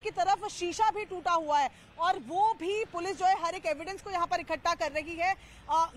की तरफ शीशा भी टूटा हुआ है और वो भी पुलिस जो है हर एक एविडेंस को यहाँ पर इकट्ठा कर रही है।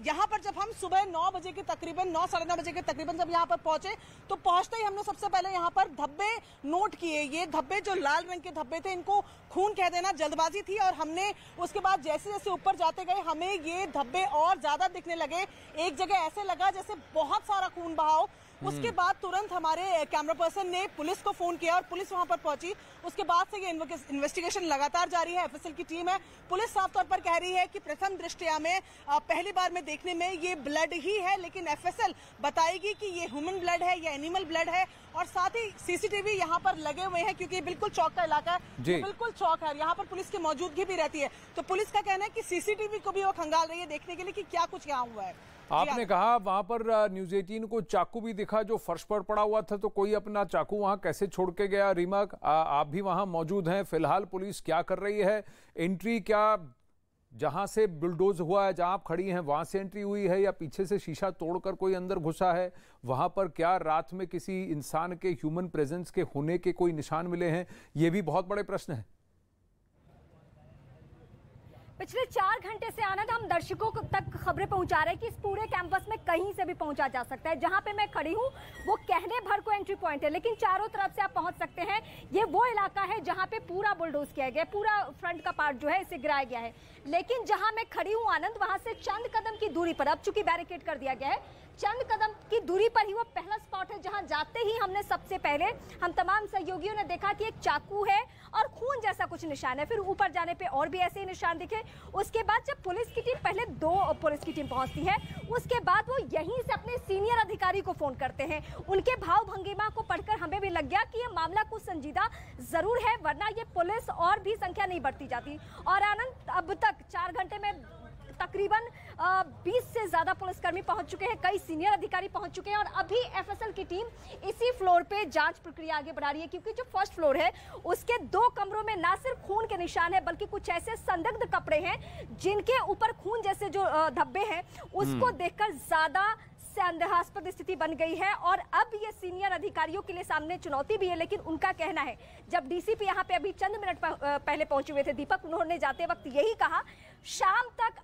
यहाँ पर जब हम सुबह 9 बजे के तकरीबन 9 साढ़े 9 बजे के तकरीबन जब यहाँ पर पहुंचे तो पहुंचते ही हमने सबसे पहले यहाँ पर धब्बे नोट किए। ये धब्बे जो लाल रंग के धब्बे थे, इनको खून कह देना जल्दबाजी थी और हमने उसके बाद जैसे जैसे ऊपर जाते गए हमें ये धब्बे और ज्यादा दिखने लगे। एक जगह ऐसे लगा जैसे बहुत सारा खून बहा हो। उसके बाद तुरंत हमारे कैमरा पर्सन ने पुलिस को फोन किया और पुलिस वहां पर पहुंची। उसके बाद से ये इन्वेस्टिगेशन लगातार जारी है। एफएसएल की टीम है। पुलिस साफ तौर पर कह रही है कि प्रथम दृष्टया में पहली बार में देखने में ये ब्लड ही है, लेकिन एफएसएल बताएगी कि ये ह्यूमन ब्लड है या एनिमल ब्लड है। और साथ ही सीसीटीवी यहाँ पर लगे हुए हैं क्योंकि बिल्कुल चौक का इलाका है, बिल्कुल चौक है, यहाँ पर पुलिस की मौजूदगी भी रहती है। तो पुलिस का कहना है कि सीसीटीवी को भी वो खंगाल रही है देखने के लिए कि क्या कुछ यहाँ हुआ है। आपने कहा वहां पर न्यूज़ 18 को चाकू भी दिखा जो फर्श पर पड़ा हुआ था, तो कोई अपना चाकू वहां कैसे छोड़ के गया? रीमा, आप भी वहां मौजूद हैं। फिलहाल पुलिस क्या कर रही है? एंट्री क्या जहां से बुलडोज हुआ है, जहां आप खड़ी हैं वहां से एंट्री हुई है या पीछे से शीशा तोड़कर कोई अंदर घुसा है? वहां पर क्या रात में किसी इंसान के ह्यूमन प्रेजेंस के होने के कोई निशान मिले हैं? ये भी बहुत बड़े प्रश्न है। पिछले 4 घंटे से आनंद हम दर्शकों तक खबरें पहुंचा रहे हैं कि इस पूरे कैंपस में कहीं से भी पहुंचा जा सकता है। जहां पे मैं खड़ी हूं वो कहने भर को एंट्री पॉइंट है, लेकिन चारों तरफ से आप पहुंच सकते हैं। ये वो इलाका है जहां पे पूरा बुलडोज किया गया है, पूरा फ्रंट का पार्ट जो है इसे गिराया गया है। लेकिन जहां मैं खड़ी हूं आनंद, वहां से चंद कदम की दूरी पर, अब चूंकि बैरिकेड कर दिया गया है, चंद कदम की दूरी पर ही वो पहला स्पॉट है जहां जाते ही हमने सबसे पहले हम तमाम सहयोगियों ने देखा कि एक चाकू है और खून जैसा कुछ निशान है। फिर ऊपर जाने पे और भी ऐसे ही निशान दिखे। उसके बाद जब पुलिस की टीम, पहले 2 पुलिस की टीम पहुंचती है, उसके बाद वो यहीं से अपने सीनियर अधिकारी को फोन करते हैं। उनके भाव भंगिमा को पढ़कर हमें भी लग गया कि ये मामला कुछ संजीदा जरूर है, वरना ये पुलिस और भी संख्या नहीं बढ़ती जाती। और आनंद, अब तक 4 घंटे में तकरीबन 20 से ज्यादा पुलिसकर्मी पहुंच चुके हैं, कई सीनियर अधिकारी पहुंच चुके हैं और अभी एफएसएल की टीम इसी फ्लोर पे जांच प्रक्रिया आगे बढ़ा रही है। क्योंकि जो फर्स्ट फ्लोर है उसके 2 कमरों में ना सिर्फ खून के निशान है बल्कि कुछ ऐसे संदिग्ध कपड़े हैं जिनके ऊपर खून जैसे जो धब्बे हैं उसको देखकर ज्यादा संदेहास्पद स्थिति बन गई है। और अब ये सीनियर अधिकारियों के लिए सामने चुनौती भी है, लेकिन उनका कहना है, जब डीसीपी यहाँ पे अभी चंद मिनट पहले पहुंचे हुए थे दीपक, उन्होंने जाते वक्त यही कहा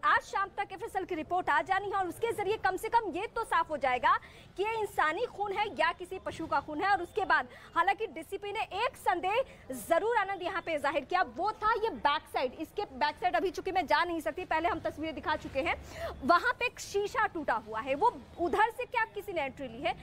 आज शाम तक एफएसएल की रिपोर्ट आ जानी है और उसके जरिए कम से कम ये तो साफ हो जाएगा कि ये इंसानी खून है या किसी पशु का खून है। और उसके बाद हालांकि डीसीपी ने एक संदेह जरूर आनंद यहाँ पे जाहिर किया, वो था ये बैक साइड। इसके बैक साइड अभी चूंकि मैं जा नहीं सकती, पहले हम तस्वीरें दिखा चुके हैं, वहां पे एक शीशा टूटा हुआ है। वो उधर से क्या किसी ने एंट्री ली है?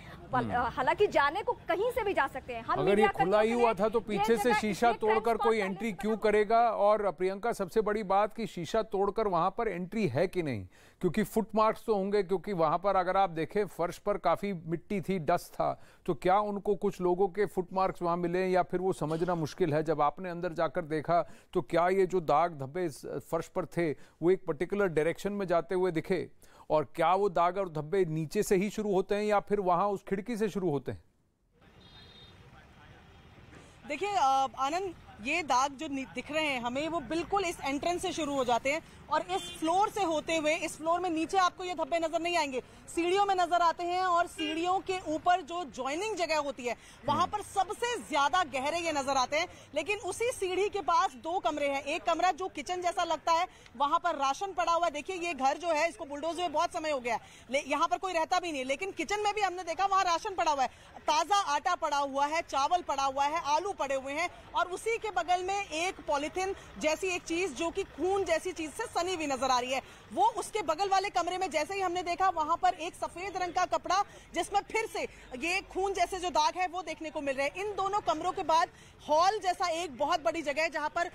हालांकि जाने को कहीं से भी जा सकते हैं। अगर ये खुला ही हुआ था तो पीछे से शीशा तोड़कर कोई एंट्री क्यों करेगा? और प्रियंका, सबसे बड़ी बात कि शीशा तोड़कर वहां पर एंट्री है कि नहीं, क्योंकि फुटमार्क्स तो होंगे, क्योंकि वहां पर अगर आप देखें फर्श पर काफी मिट्टी थी, डस्ट था, तो क्या उनको कुछ लोगों के फुटमार्क्स वहां मिले या फिर वो समझना मुश्किल है। जब आपने अंदर जाकर देखा तो क्या ये जो दाग धब्बे फर्श पर थे वो एक पर्टिकुलर डायरेक्शन में जाते हुए दिखे? और क्या वो दाग और धब्बे नीचे से ही शुरू होते हैं या फिर वहां उस खिड़की से शुरू होते हैं? देखिए आनंद, ये दाग जो दिख रहे हैं हमें वो बिल्कुल इस एंट्रेंस से शुरू हो जाते हैं और इस फ्लोर से होते हुए इस फ्लोर में नीचे आपको ये धब्बे नजर नहीं आएंगे, सीढ़ियों में नजर आते हैं और सीढ़ियों के ऊपर जो ज्वाइनिंग जगह होती है वहां पर सबसे ज्यादा गहरे ये नजर आते हैं। लेकिन उसी सीढ़ी के पास 2 कमरे हैं। एक कमरा जो किचन जैसा लगता है, वहां पर राशन पड़ा हुआ है। देखिए ये घर जो है इसको बुलडोज हुए बहुत समय हो गया है, यहाँ पर कोई रहता भी नहीं, लेकिन किचन में भी हमने देखा वहां राशन पड़ा हुआ है, ताजा आटा पड़ा हुआ है, चावल पड़ा हुआ है, आलू पड़े हुए हैं और उसी के बगल में एक पॉलिथीन जैसी एक चीज जो कि खून जैसी चीज से सनी हुई नजर आ रही है। वो उसके बगल वाले कमरे में जैसे ही हमने देखा वहां पर एक सफेद रंग का कपड़ा जिसमें फिर से ये खून जैसे जो दाग है वो देखने को मिल रहे हैं। इन दोनों कमरों के बाद हॉल जैसा एक बहुत बड़ी जगह है जहां पर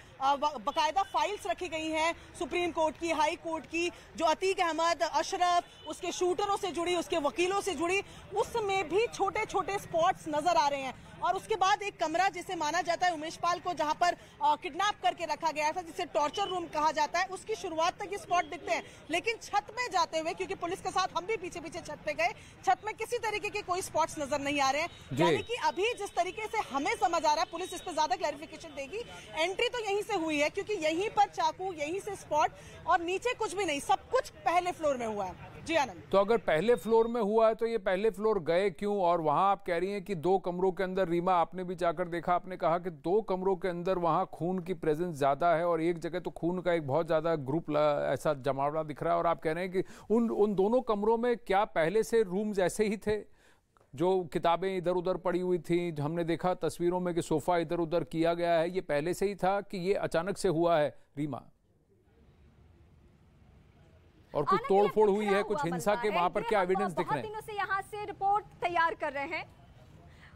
बकायदा फाइल्स रखी गई हैं सुप्रीम कोर्ट की, हाई कोर्ट की, जो अतीक अहमद, अशरफ, उसके शूटरों से जुड़ी, उसके वकीलों से जुड़ी, उसमें भी छोटे छोटे स्पॉट्स नजर आ रहे हैं। और उसके बाद एक कमरा जिसे माना जाता है उमेश पाल को जहां पर किडनैप करके रखा गया था, जिसे टॉर्चर रूम कहा जाता है, उसकी शुरुआत तक ये स्पॉट दिखते हैं। लेकिन छत में जाते हुए, क्योंकि पुलिस के साथ हम भी पीछे पीछे छत पे गए, छत में किसी तरीके के कोई स्पॉट्स नजर नहीं आ रहे हैं। यानी कि अभी जिस तरीके से हमें समझ आ रहा है, पुलिस इस पर ज्यादा क्लैरिफिकेशन देगी, एंट्री तो यहीं से हुई है क्योंकि यहीं पर चाकू, यहीं से स्पॉट और नीचे कुछ भी नहीं, सब कुछ पहले फ्लोर में हुआ है। जी आनंद। तो अगर पहले फ्लोर में हुआ है तो ये पहले फ्लोर गए क्यों? और वहां आप कह रही हैं कि 2 कमरों के अंदर, रीमा आपने भी जाकर देखा, आपने कहा कि 2 कमरों के अंदर वहां खून की प्रेजेंस ज्यादा है और एक जगह तो खून का एक बहुत ज्यादा ग्रुप ऐसा जमावड़ा दिख रहा है। और आप कह रहे हैं कि उन दोनों कमरों में क्या पहले से रूम्स ऐसे ही थे? जो किताबें इधर उधर पड़ी हुई थी, हमने देखा तस्वीरों में कि सोफा इधर उधर किया गया है, ये पहले से ही था कि ये अचानक से हुआ है रीमा? और कुछ तोड़फोड़ हुई है, कुछ हिंसा के वहां पर क्या एविडेंस दिख रहे हैं? बहुत दिनों से यहाँ से रिपोर्ट तैयार कर रहे हैं,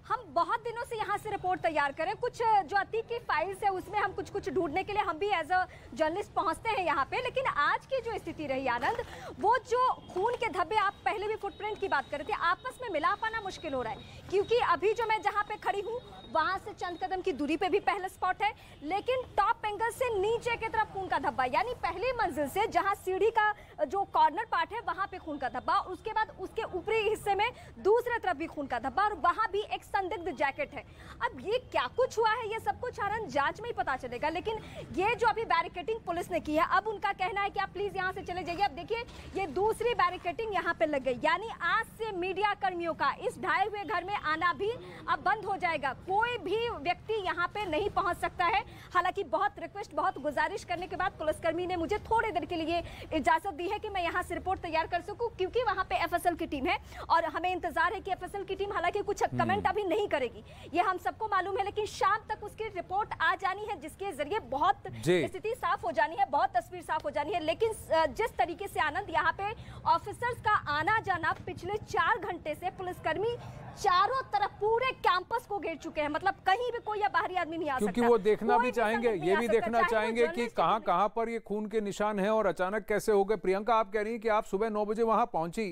हम बहुत दिनों से यहाँ से रिपोर्ट तैयार करें। कुछ जो अतीक की फाइल्स है उसमें हम कुछ ढूंढने के लिए हम भी एज अ जर्नलिस्ट पहुंचते हैं यहाँ पे, लेकिन आज की जो स्थिति रही आनंद, वो जो खून के धब्बे, आप पहले भी फुटप्रिंट की बात कर रहे थे, आपस में मिला पाना मुश्किल हो रहा है। क्योंकि अभी जो मैं जहाँ पे खड़ी हूँ वहां से चंद कदम की दूरी पे भी पहला स्पॉट है, लेकिन टॉप एंगल से नीचे की तरफ खून का धब्बा, यानी पहली मंजिल से जहां सीढ़ी का जो कॉर्नर पार्ट है वहां पे खून का धब्बा, उसके बाद उसके ऊपरी हिस्से में दूसरे तरफ भी खून का धब्बा, और वहां भी एक संदिग्ध जैकेट है। अब ये क्या कुछ हुआ है, ये सब कुछ आनंद जांच में ही पता चलेगा। लेकिन ये जो अभी बैरिकेडिंग पुलिस ने की है, अब उनका कहना है कि आप प्लीज यहाँ से चले जाइए। अब देखिए ये दूसरी बैरिकेडिंग यहाँ पे लग गई, यानी आज से मीडिया कर्मियों का इस ढाए हुए घर में आना भी अब बंद हो जाएगा। कोई भी व्यक्ति यहाँ पे नहीं पहुंच सकता है। हालांकि बहुत रिक्वेस्ट, बहुत गुजारिश करने के बाद पुलिसकर्मी ने मुझे थोड़ी देर के लिए इजाजत दी है कि मैं यहाँ से रिपोर्ट तैयार कर सकूं, क्योंकि वहां पे एफएसएल की टीम है और हमें इंतजार है कि एफएसएल की टीम हालांकि कुछ कमेंट अभी नहीं करेगी, ये हम सबको मालूम है, लेकिन शाम तक उसकी रिपोर्ट आ जानी है, जिसके जरिए बहुत स्थिति साफ हो जानी है, बहुत तस्वीर साफ हो जानी है। लेकिन जिस तरीके से आनंद यहाँ पे ऑफिसर्स का आना जाना, पिछले 4 घंटे से पुलिसकर्मी चारों तरफ पूरे कैंपस को घेर चुके हैं, मतलब कहीं भी कोई या बाहरी आदमी नहीं आ सकता, क्योंकि वो देखना भी चाहेंगे, ये भी देखना चाहेंगे कि कहां पर ये खून के निशान हैं और अचानक कैसे हो गए। प्रियंका, आप कह रही हैं कि आप सुबह 9 बजे वहां पहुंची,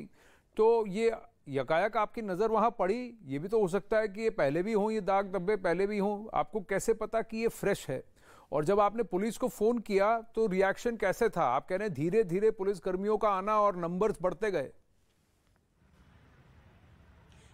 तो ये यकायक आपकी नजर वहां पड़ी, ये भी तो हो सकता है कि ये पहले भी हों, ये दाग धब्बे पहले भी हों, आपको कैसे पता कि ये फ्रेश है? और जब आपने पुलिस को फोन किया तो रिएक्शन कैसे था? आप कह रहे हैं धीरे धीरे पुलिस कर्मियों का आना और नंबर्स बढ़ते गए।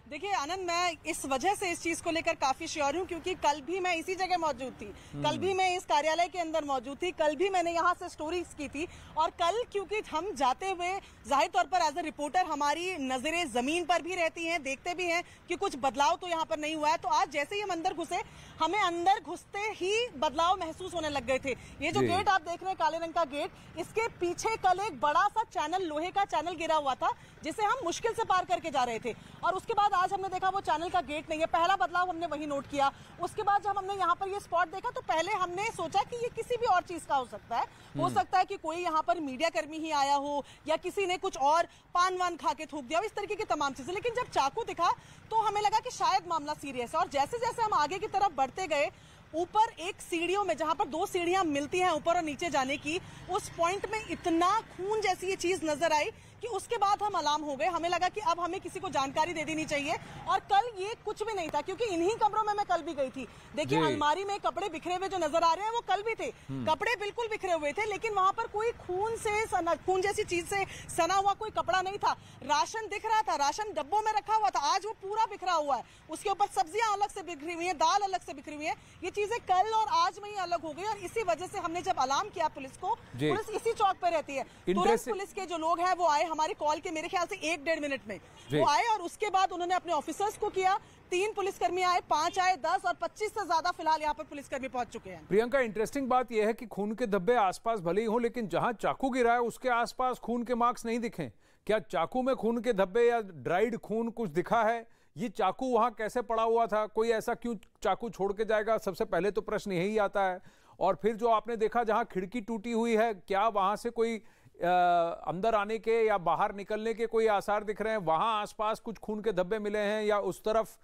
देखिए आनंद, मैं इस वजह से इस चीज को लेकर काफी श्योर हूँ क्योंकि कल भी मैं इसी जगह मौजूद थी, कल भी मैं इस कार्यालय के अंदर मौजूद थी, कल भी मैंने यहाँ से स्टोरीज की थी। और कल क्योंकि हम जाते हुए जाहिर तौर पर एज ए रिपोर्टर हमारी नजरें जमीन पर भी रहती हैं, देखते भी हैं कि कुछ बदलाव तो यहाँ पर नहीं हुआ है। तो आज जैसे ही हम अंदर घुसे, हमें अंदर घुसते ही बदलाव महसूस होने लग गए थे। ये जो गेट आप देख रहे हैं, काले रंग का गेट, इसके पीछे कल एक बड़ा सा चैनल, लोहे का चैनल गिरा हुआ था, जिसे हम मुश्किल से पार करके जा रहे थे। और उसके बाद आज हमने देखा वो चैनल का गेट नहीं है, पहला बदलाव हमने वही नोट किया। उसके बाद जब हमने यहाँ पर ये स्पॉट देखा तो पहले हमने सोचा कि ये किसी भी और चीज का हो सकता है, हो सकता है कि कोई यहाँ पर मीडिया कर्मी ही आया हो या किसी ने कुछ और पान वान खा के थूक दिया हो, इस तरीके की तमाम चीजें। लेकिन जब चाकू दिखा तो हमें लगा कि शायद मामला सीरियस है। और जैसे जैसे हम आगे की तरफ बढ़ते गए, ऊपर एक सीढ़ियों में, जहां पर 2 सीढ़ियां मिलती हैं ऊपर और नीचे जाने की, उस पॉइंट में इतना खून जैसी ये चीज नजर आई कि उसके बाद हम अलार्म हो गए। हमें लगा कि अब हमें किसी को जानकारी दे देनी चाहिए। और कल ये कुछ भी नहीं था, क्योंकि इन्हीं कमरों में मैं कल भी गई थी। देखिए अलमारी में कपड़े बिखरे हुए जो नजर आ रहे हैं वो कल भी थे, कपड़े बिल्कुल बिखरे हुए थे, लेकिन वहां पर कोई खून जैसी चीज से सना हुआ कोई कपड़ा नहीं था। राशन दिख रहा था, राशन डब्बों में रखा हुआ था, आज वो पूरा बिखरा हुआ है। उसके ऊपर सब्जियां अलग से बिखरी हुई है, दाल अलग से बिखरी हुई है। ये चीजें कल और आज में ही अलग हो गई। और इसी वजह से हमने जब अलार्म किया पुलिस को, पुलिस इसी चौक पर रहती है, तुरंत पुलिस के जो लोग हैं वो आए, हमारी कॉल के मेरे ख्याल से 1-1.5 मिनट में वो आए। और उसके बाद उन्होंने अपने ऑफिसर्स को किया, 3 पुलिसकर्मी आए, 5 आए, 10 और 25 से ज्यादा फिलहाल यहाँ पर पुलिसकर्मी पहुंच चुके हैं। प्रियंका, इंटरेस्टिंग बात यह है कि खून के धब्बे आसपास भले ही हो, लेकिन जहां चाकू गिरा है उसके आसपास खून के मार्क्स नहीं दिखे। क्या चाकू में खून के धब्बे या ड्राइड खून कुछ दिखा है? ये चाकू वहां कैसे पड़ा हुआ था? कोई ऐसा क्यों चाकू छोड़ के जाएगा? सबसे पहले तो प्रश्न यही आता है। और फिर जो आपने देखा जहां खिड़की टूटी हुई है, क्या वहां से कोई अंदर आने के या बाहर निकलने के कोई आसार दिख रहे हैं? वहां आसपास कुछ खून के धब्बे मिले हैं या उस तरफ,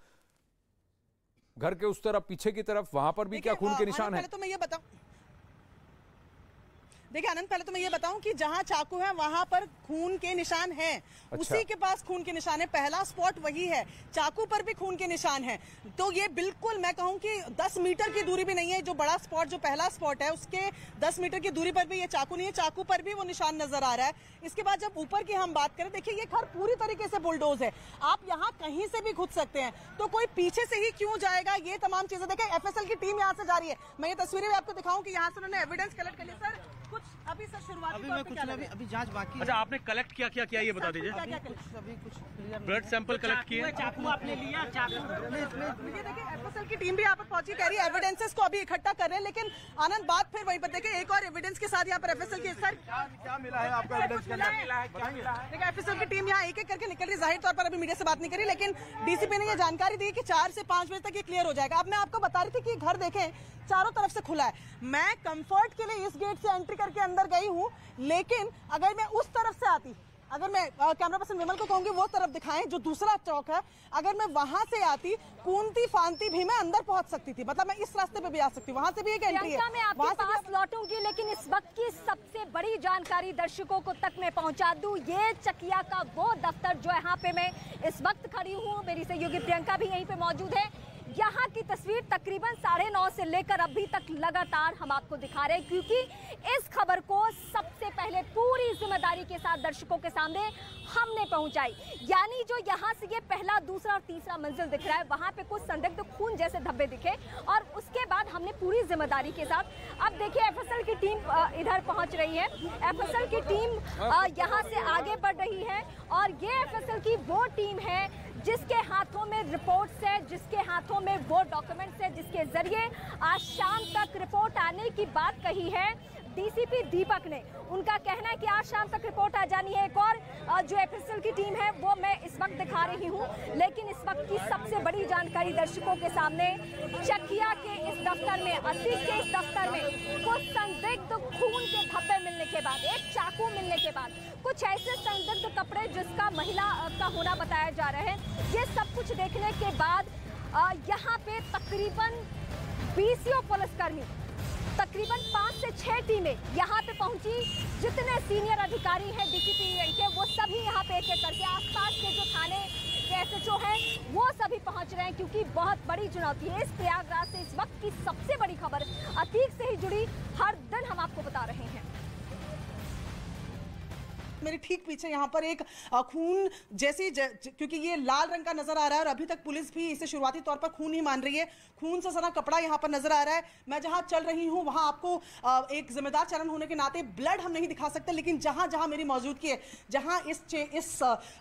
घर के उस तरफ पीछे की तरफ, वहां पर भी क्या खून के निशान है? तो मैं ये बताऊं, देखिए आनंद, पहले तो मैं ये बताऊं कि जहां चाकू है वहां पर खून के निशान हैं। अच्छा। उसी के पास खून के निशान है, पहला स्पॉट वही है, चाकू पर भी खून के निशान है। तो ये बिल्कुल मैं कहूं कि 10 मीटर की दूरी भी नहीं है। जो बड़ा स्पॉट, जो पहला स्पॉट है, उसके 10 मीटर की दूरी पर भी ये चाकू नहीं है, चाकू पर भी वो निशान नजर आ रहा है। इसके बाद जब ऊपर की हम बात करें, देखिए ये घर पूरी तरीके से बुलडोज है, आप यहाँ कहीं से भी घुस सकते हैं, तो कोई पीछे से ही क्यों जाएगा? ये तमाम चीजें देखिए, एफएसएल की टीम यहाँ से जा रही है। मैं ये तस्वीरें भी आपको दिखाऊं कि यहाँ से उन्होंने एविडेंस कलेक्ट कर लिया। सर कुछ अभी सर शुरुआती अभी तौर मैं पे कुछ क्या नहीं, लगा? अभी जांच बाकी है। अच्छा, आपने कलेक्ट क्या किया ये बता दीजिए। क्या अभी कुछ क्लियर नहीं ब्लड सैंपल कलेक्ट किए। चाकू आपने लिया? चाकू ये देखिए एफएसएल की टीम भी यहाँ पर पहुंची, कह रही है एविडेंसेस को अभी इकट्ठा कर रहे हैं, लेकिन आनंद बात फिर वहीं पर देखिए एक और एविडेंस के साथ यहाँ पर एफएसएल की सर क्या मिला है आपको एविडेंस के अंदर? देखिए एफएसएल की टीम यहाँ एक एक करके निकल रही, जाहिर तौर पर अभी मीडिया से बात नहीं करी, लेकिन डीसीपी ने ये जानकारी दी कि 4 से 5 बजे तक ये क्लियर हो जाएगा। अब मैं आपको बता रही थी कि घर देखें चारों तरफ से खुला है, मैं कंफर्ट के लिए इस गेट से एंट्री करके अंदर गई हूँ, लेकिन अगर मैं उस तरफ से आती, अगर मैं कैमरा पर्सन विमल को कहूंगी वो तरफ दिखाएं जो दूसरा चौक है, अगर मैं वहां से आती कूदती फांती भी मैं अंदर पहुंच सकती थी, मतलब मैं इस रास्ते पे भी आ सकती हूँ, वहां से भी एक एंट्री है। मैं आपके पास लौटूंगी, लेकिन इस वक्त की सबसे बड़ी जानकारी दर्शकों को तक मैं पहुंचा दूं। ये चकिया का वो दफ्तर जो यहाँ पे मैं इस वक्त खड़ी हूँ, मेरी सहयोगी प्रियंका भी यहीं पे मौजूद है। यहाँ की तस्वीर तकरीबन 9:30 से लेकर अभी तक लगातार हम आपको दिखा रहे हैं, क्योंकि इस खबर को सबसे पहले पूरी जिम्मेदारी के साथ दर्शकों के सामने हमने पहुंचाई। यानी जो यहाँ से ये पहला, दूसरा और तीसरा मंजिल दिख रहा है, वहाँ पे कुछ संदिग्ध खून जैसे धब्बे दिखे, और उसके बाद हमने पूरी जिम्मेदारी के साथ, अब देखिए एफएसएल की टीम इधर पहुंच रही है, एफएसएल की टीम यहाँ से आगे बढ़ रही है, और ये एफएसएल की वो टीम है जिसके हाथों में रिपोर्ट्स है, जिसके हाथों में वो डॉक्यूमेंट्स है, जिसके जरिए आज शाम तक रिपोर्ट आने की बात कही है डीसीपी दीपक ने। उनका कहना है कि आज शाम तक रिपोर्ट आ जानी है। एक और जो एफएसएल की टीम है वो मैं इस वक्त दिखा रही हूँ, लेकिन इस वक्त की सबसे बड़ी जानकारी दर्शकों के सामने, चकिया के इस दफ्तर में, अतीक के इस दफ्तर में कुछ संदिग्ध खून के धब्बे मिलने के बाद, एक चाकू मिलने के बाद, कुछ ऐसे संदिग्ध कपड़े जिसका महिला का होना बताया जा रहा है, ये सब कुछ देखने के बाद यहाँ पे तकरीबन 20 पुलिसकर्मी, तकरीबन 5 से 6 टीमें यहाँ पे पहुंची। जितने सीनियर अधिकारी हैं डीसीपी के, वो सभी यहाँ पे एक एक करके, आसपास के जो थाने के एसएचओ हैं वो सभी पहुंच रहे हैं, क्योंकि बहुत बड़ी चुनौती है इस प्रयागराज से। इस वक्त की सबसे बड़ी खबर अतीक से ही जुड़ी, हर दिन हम आपको बता रहे हैं। मेरे ठीक पीछे यहाँ पर एक खून जैसी क्योंकि ये लाल रंग का नजर आ रहा है और अभी तक पुलिस भी इसे शुरुआती तौर पर खून ही मान रही है, खून से सना कपड़ा यहाँ पर नजर आ रहा है। मैं जहाँ चल रही हूँ वहाँ आपको एक जिम्मेदार चैनल होने के नाते ब्लड हम नहीं दिखा सकते, लेकिन जहाँ जहाँ मेरी मौजूदगी है, जहाँ इस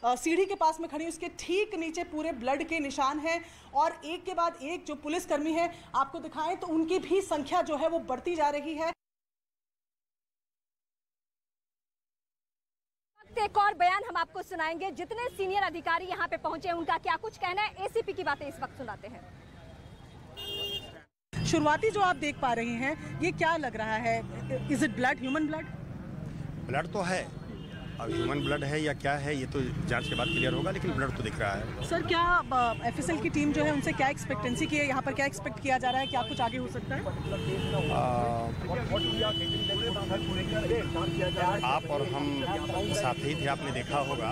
सीढ़ी के पास में खड़ी हूँ, उसके ठीक नीचे पूरे ब्लड के निशान हैं, और एक के बाद एक जो पुलिसकर्मी है आपको दिखाएं तो उनकी भी संख्या जो है वो बढ़ती जा रही है। एक और बयान हम आपको सुनाएंगे, जितने सीनियर अधिकारी यहाँ पे पहुंचे उनका क्या कुछ कहना है, एसीपी की बातें इस वक्त सुनाते हैं। शुरुआती जो आप देख पा रहे हैं ये क्या लग रहा है, is it blood, human blood? Blood तो है, अब ह्यूमन ब्लड है या क्या है ये तो जांच के बाद क्लियर होगा, लेकिन ब्लड तो दिख रहा है। सर क्या एफएसएल की टीम जो है उनसे क्या एक्सपेक्टेंसी की है, यहाँ पर क्या एक्सपेक्ट किया जा रहा है, क्या कुछ आगे हो सकता है? आप और हम साथ ही थे, आपने देखा होगा,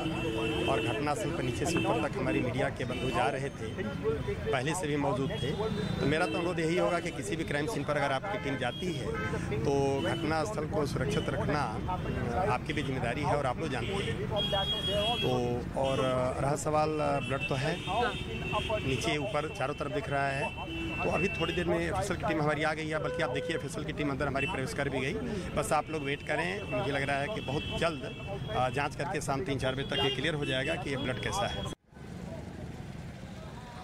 और घटनास्थल पर नीचे से ऊपर तक हमारी मीडिया के बंधु जा रहे थे, पहले से भी मौजूद थे। तो मेरा तो अनुरोध यही होगा कि किसी भी क्राइम सीन पर अगर आपकी टीम जाती है तो घटनास्थल को सुरक्षित रखना आपकी भी जिम्मेदारी है और आप लोग जानते हैं। तो और रहा सवाल, ब्लड तो है, नीचे ऊपर चारों तरफ दिख रहा है। तो अभी थोड़ी देर में एफएसएल की टीम हमारी आ गई है, बल्कि आप देखिए एफएसएल की टीम अंदर हमारी प्रवेश कर भी गई। बस आप लोग वेट करें, मुझे लग रहा है कि बहुत जल्द जांच करके शाम 3-4 बजे तक ये क्लियर हो जाएगा कि ये ब्लड कैसा है।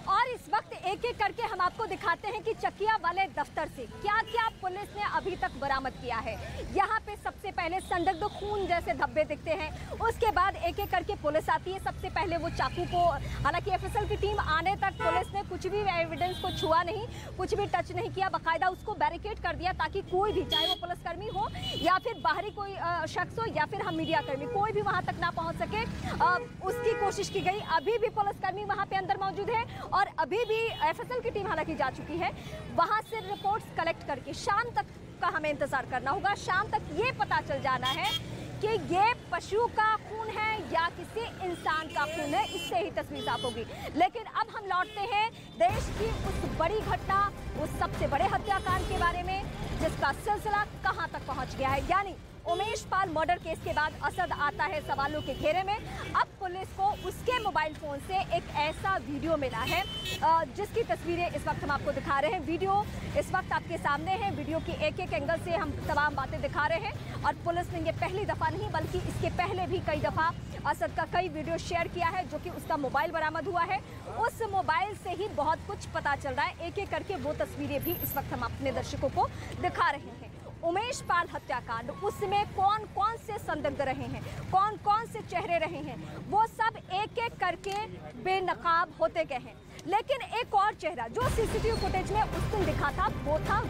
और इस वक्त एक एक करके हम आपको दिखाते हैं कि चकिया वाले दफ्तर से क्या क्या पुलिस ने अभी तक बरामद किया है। यहाँ पे सबसे पहले संदिग्ध खून जैसे धब्बे दिखते हैं, उसके बाद एक एक करके पुलिस आती है। सबसे पहले वो चाकू को, हालांकि एफएसएल की टीम आने तक पुलिस ने कुछ भी एविडेंस को छुआ नहीं, कुछ भी टच नहीं किया, बाकायदा उसको बैरिकेड कर दिया ताकि कोई भी, चाहे वो पुलिसकर्मी हो या फिर बाहरी कोई शख्स हो या फिर हम मीडिया कर्मी, कोई भी वहां तक ना पहुंच सके, उसकी कोशिश की गई। अभी भी पुलिसकर्मी वहां पे अंदर मौजूद है और अभी भी एफएसएल की टीम हालांकि जा चुकी है। वहां से रिपोर्ट्स कलेक्ट करके शाम तक का हमें इंतजार करना होगा। शाम तक ये पता चल जाना है कि ये पशु का खून है या किसी इंसान का खून है, इससे ही तस्वीर साफ होगी। लेकिन अब हम लौटते हैं देश की उस बड़ी घटना, उस सबसे बड़े हत्याकांड के बारे में जिसका सिलसिला कहां तक पहुंच गया है, यानी उमेश पाल मर्डर केस के बाद असद आता है सवालों के घेरे में। अब पुलिस को उसके मोबाइल फोन से एक ऐसा वीडियो मिला है जिसकी तस्वीरें इस वक्त हम आपको दिखा रहे हैं। वीडियो इस वक्त आपके सामने है। वीडियो की एक एक एंगल से हम तमाम बातें दिखा रहे हैं और पुलिस ने ये पहली दफा नहीं बल्कि इसके पहले भी कई दफा असद का कई वीडियो शेयर किया है, जो कि उसका मोबाइल बरामद हुआ है। उस मोबाइल से ही बहुत कुछ पता चल रहा है। एक एक करके वो तस्वीरें भी इस वक्त हम अपने दर्शकों को दिखा रहे हैं। उमेश पाल हत्याकांड, उसमें कौन कौन से संदिग्ध रहे हैं, कौन कौन से चेहरे रहे हैं, वो सब एक एक करके बेनकाब होते गए हैं। लेकिन एक और चेहरा जो सीसीटीवी फुटेज में उस दिन दिखा था वो था